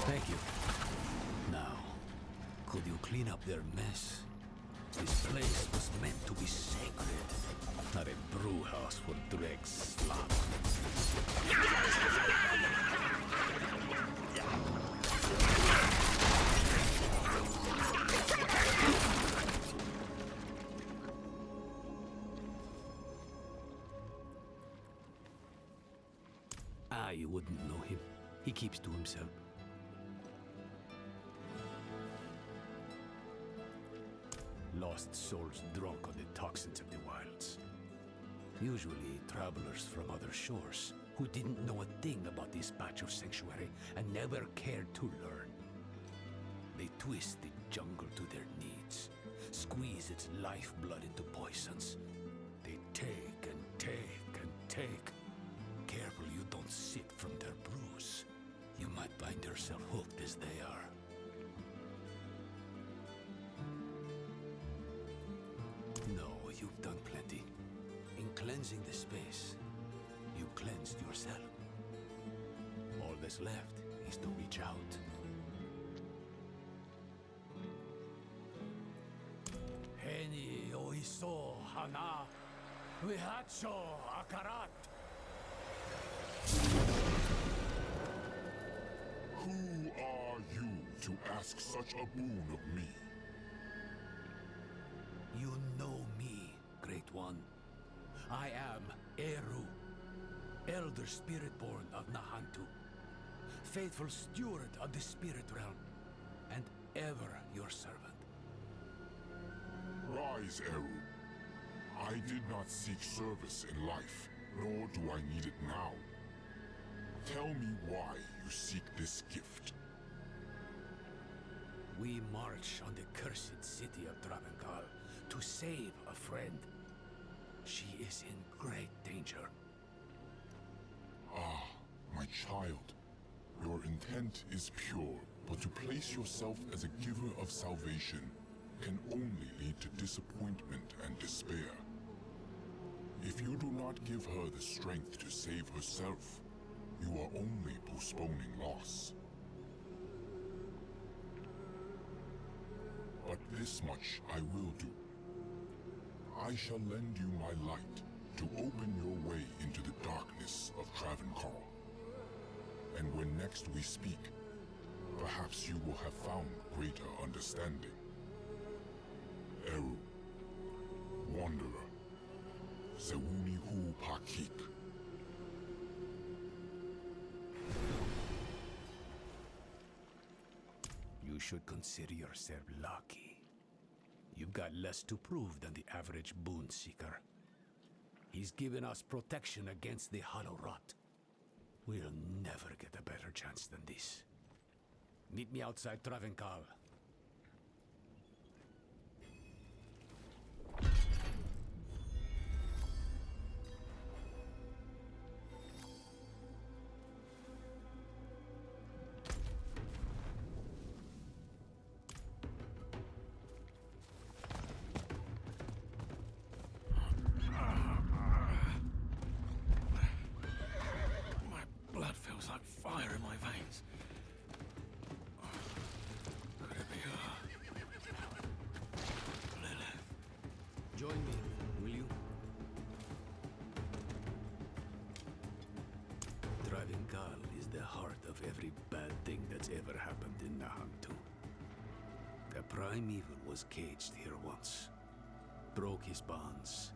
[SPEAKER 2] Thank you. Now, could you clean up their mess? This place was meant to be sacred, not a brew house for dreg slop. I wouldn't know him. He keeps to himself. Lost souls drunk on the toxins of the wilds. Usually travelers from other shores who didn't know a thing about this patch of sanctuary and never cared to learn. They twist the jungle to their needs, squeeze its lifeblood into poisons. They take and take and take. Careful you don't sip from their brews. You might find yourself hooked as they are. No, you've done plenty. In cleansing the space, you cleansed yourself. All that's left is to reach out. Heni oiso hana vihacho akarat.
[SPEAKER 14] Who are you to ask such a boon of me?
[SPEAKER 2] You know me, Great One. I am Eru, elder spirit-born of Nahantu, faithful steward of the spirit realm, and ever your servant.
[SPEAKER 14] Rise, Eru. I did not seek service in life, nor do I need it now. Tell me why you seek this gift.
[SPEAKER 2] We march on the cursed city of Travenkal to save a friend. She is in great danger.
[SPEAKER 14] Ah, my child. Your intent is pure, but to place yourself as a giver of salvation can only lead to disappointment and despair. If you do not give her the strength to save herself, you are only postponing loss. But this much I will do. I shall lend you my light to open your way into the darkness of Travenkal. And when next we speak, perhaps you will have found greater understanding. Eru, Wanderer, Sewuni Hu Pakik.
[SPEAKER 2] You should consider yourself lucky. You've got less to prove than the average boon seeker. He's given us protection against the Hollow Rot. We'll never get a better chance than this. Meet me outside Travenkal.
[SPEAKER 7] Blood feels like fire in my veins. Could it be Lilith?
[SPEAKER 2] Join me, will you? Travenkal is the heart of every bad thing that's ever happened in Nahantu. The primeval was caged here once, broke his bonds,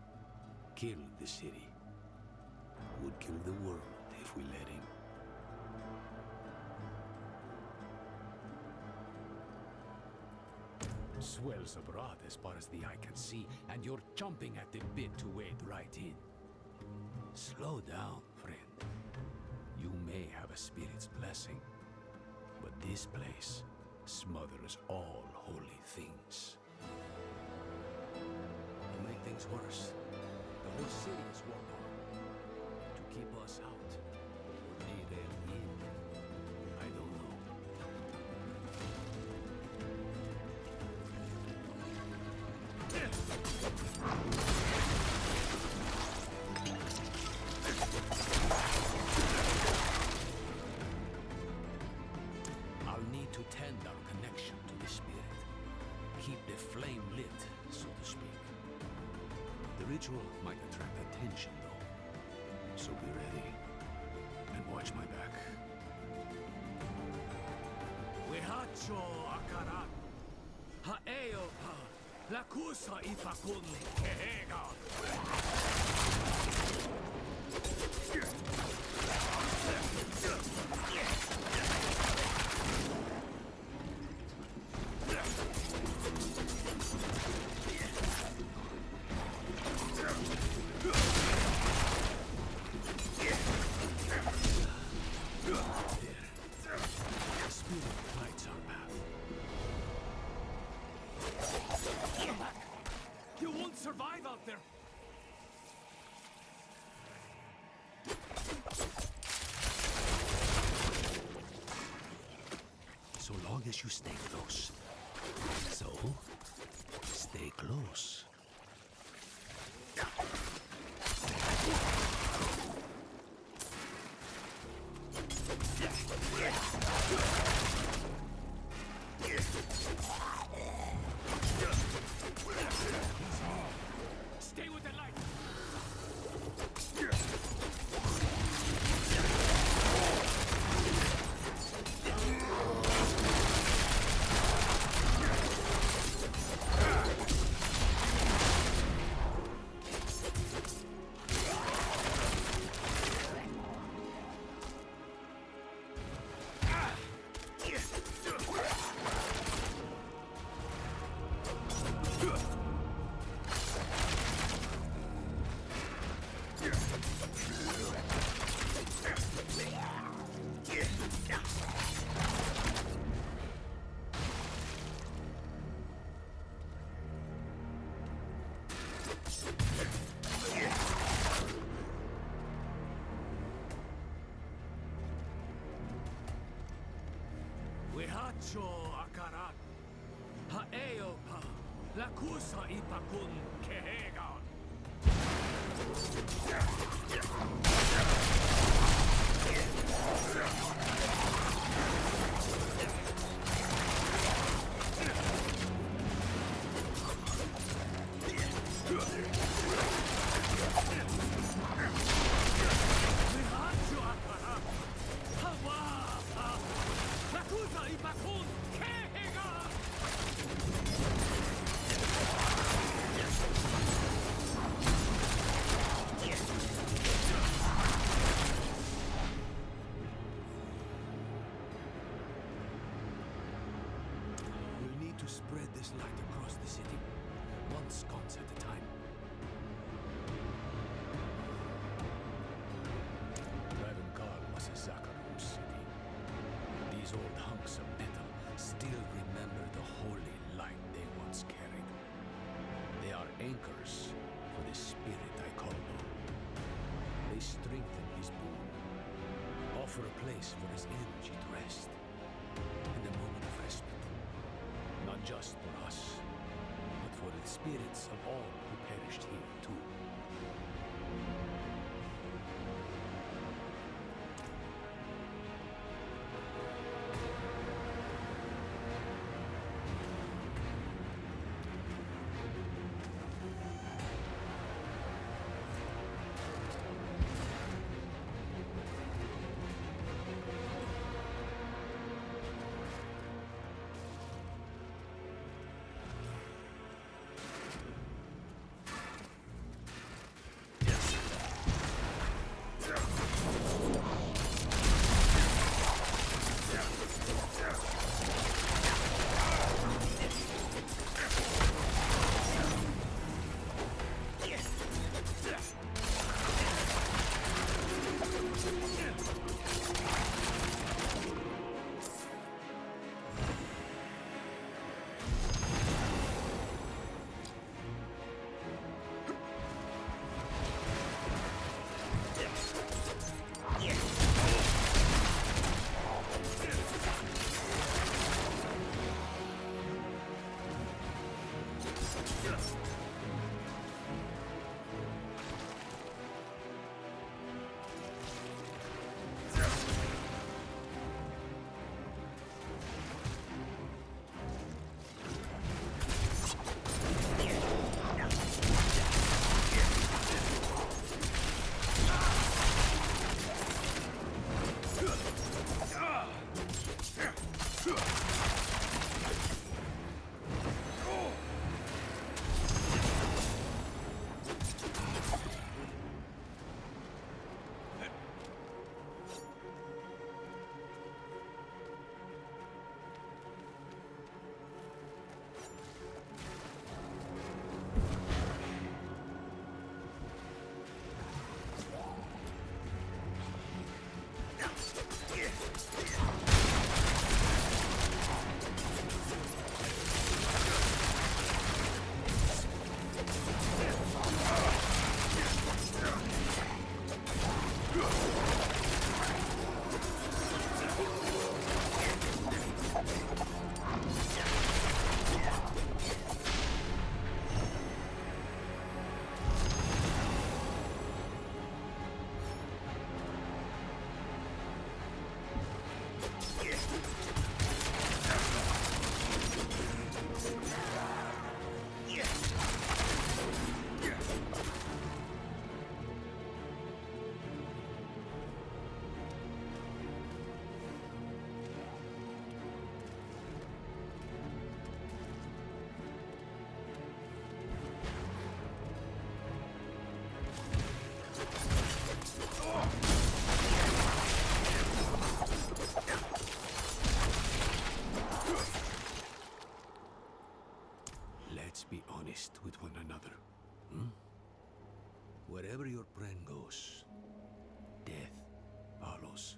[SPEAKER 2] killed the city. Would kill the world if we let him. Swells abroad as far as the eye can see, and you're chomping at the bit to wade right in. Slow down, friend. You may have a spirit's blessing, but this place smothers all holy things. To make things worse, the whole city is walled off. To keep us out, or lead them in, I don't know. I'll need to tend our connection to the spirit. Keep the flame lit, so to speak. The ritual might attract attention, though. So be ready. And watch my back. Wehacho akaran. Haeo pa. Lakusa ipakun kehega. You won't survive out there! So long as you stay close. So, stay close. Stay with the light! Mihacho akarat. Haeopa. Lakusa ipakun kehegan. Mihacho akarat. Hawa. Lakusa ipakun kehegan. We'll need to spread this light across the city, one sconce at a time. Ravenkal was a Zakhar's city. These old hunks of metal still remember the holy light they once carried. They are anchors for the spirit I call them. They strengthen his boon, offer a place for his energy to rest, and a moment of respite. Not just for us, but for the spirits of all who perished here too. Let's be honest with one another. Wherever your friend goes, death follows.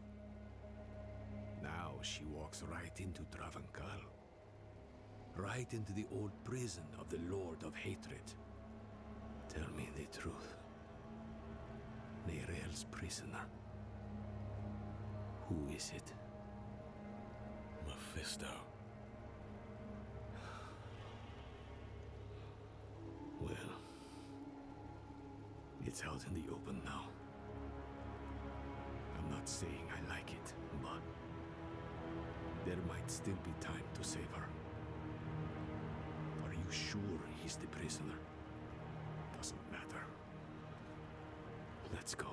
[SPEAKER 2] Now she walks right into Travancal. Right into the old prison of the Lord of Hatred. Tell me the truth. Neirel's prisoner. Who is it?
[SPEAKER 7] Mephisto. Mephisto.
[SPEAKER 2] Well, it's out in the open now. I'm not saying I like it, but there might still be time to save her. Are you sure he's the prisoner? Doesn't matter. Let's go.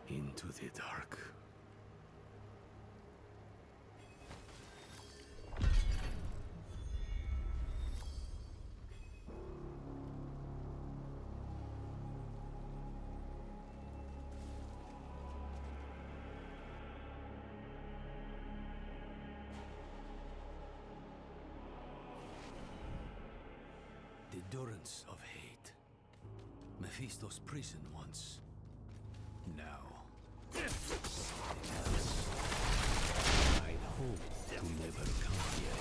[SPEAKER 2] Into the dark. The durance of hate. Mephisto's prison once. Now, something else. I'd hope to never come here.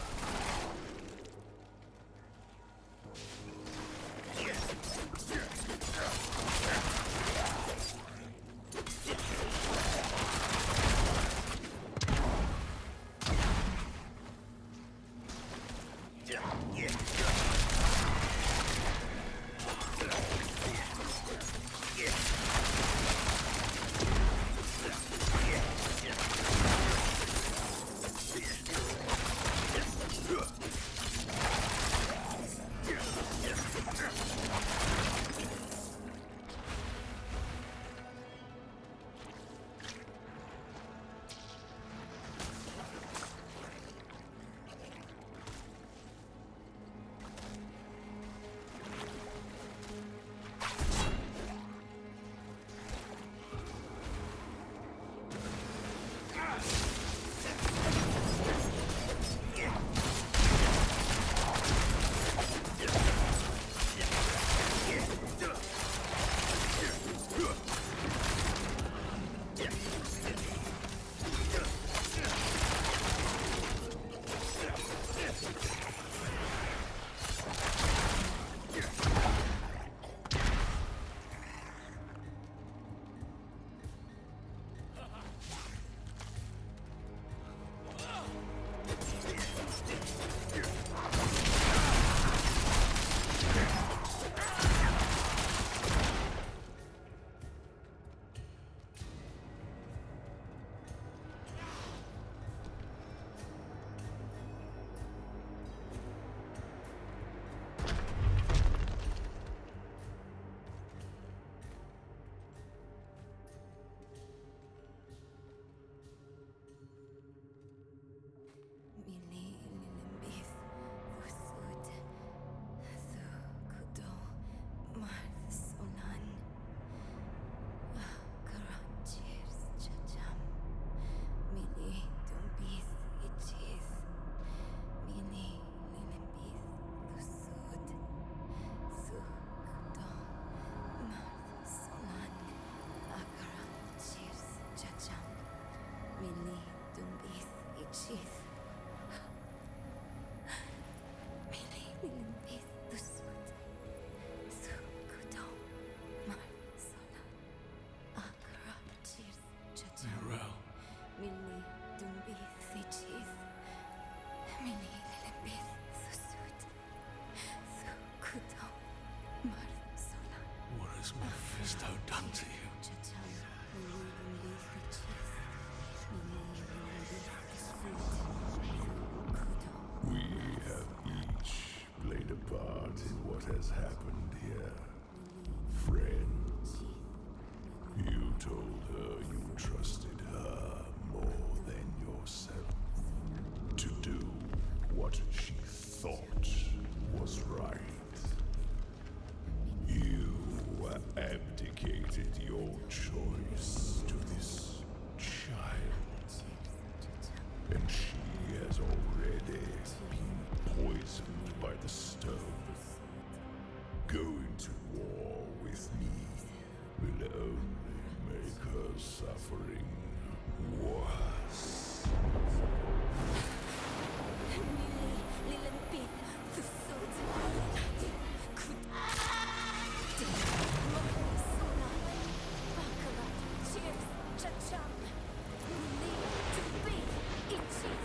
[SPEAKER 7] What has Mephisto done to you?
[SPEAKER 4] We have each played a part in what has happened here. Friend, you told her you trusted her more than yourself to do what she thought was right. You abdicated your choice to this child, and she has already been poisoned by the stone. Going to war with me will only make her suffering worse.
[SPEAKER 12] Cheers, cha-cham. We need to be itchy.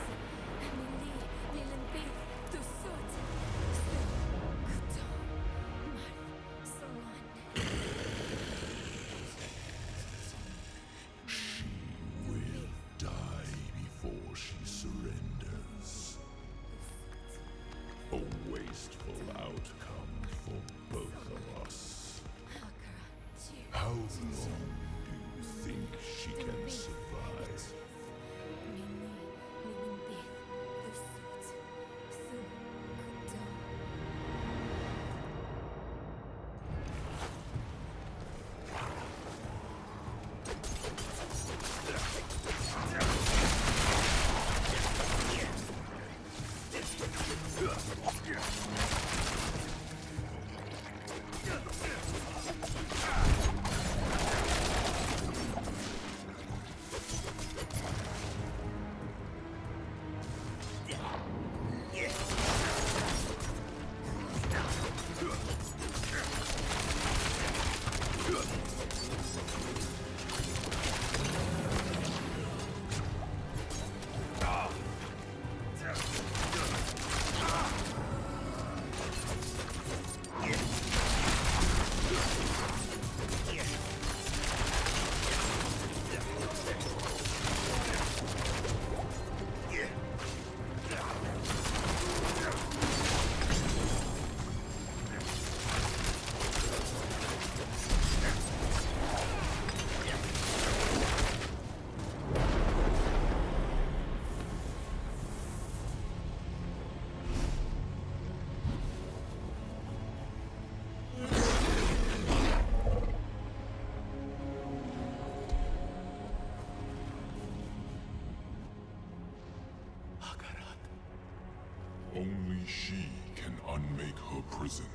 [SPEAKER 14] she can unmake her prison.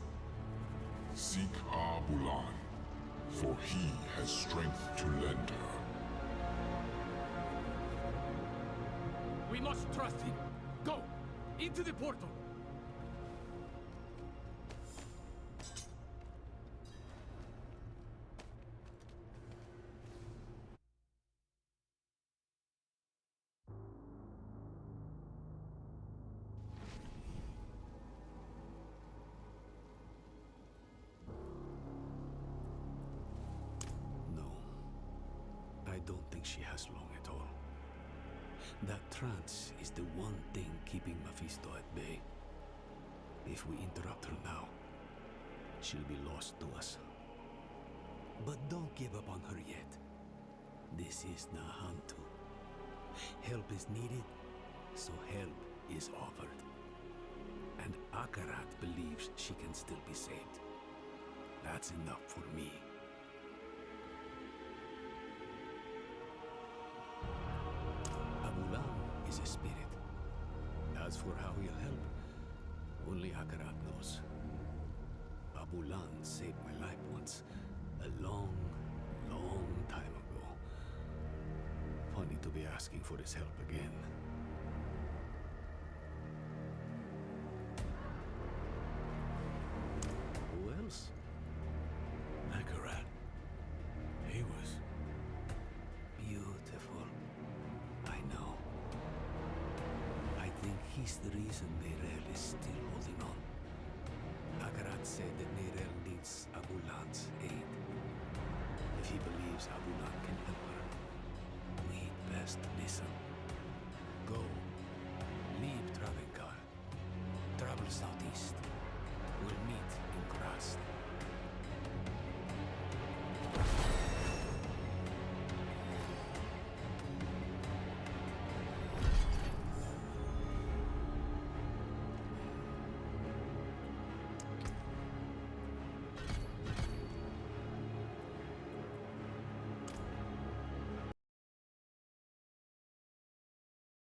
[SPEAKER 14] Seek Abulan, for he has strength to lend her.
[SPEAKER 15] We must trust him. Go! Into the portal!
[SPEAKER 2] No. I don't think she has long at all. That trance is the one thing keeping Mephisto at bay. If we interrupt her now, she'll be lost to us. But don't give up on her yet. This is Nahantu. Help is needed, so help is offered. And Akarat believes she can still be saved. That's enough for me. Abulan is a spirit. As for how he'll help, only Akarat knows. Abulan saved my life once, a long, long time ago. Funny to be asking for his help again. Who else?
[SPEAKER 7] Akarat. He was
[SPEAKER 2] beautiful. I know. I think he's the reason Neyrel is still holding on. Akarat said that Neyrel needs Abulan's aid. If he believes Abulan can help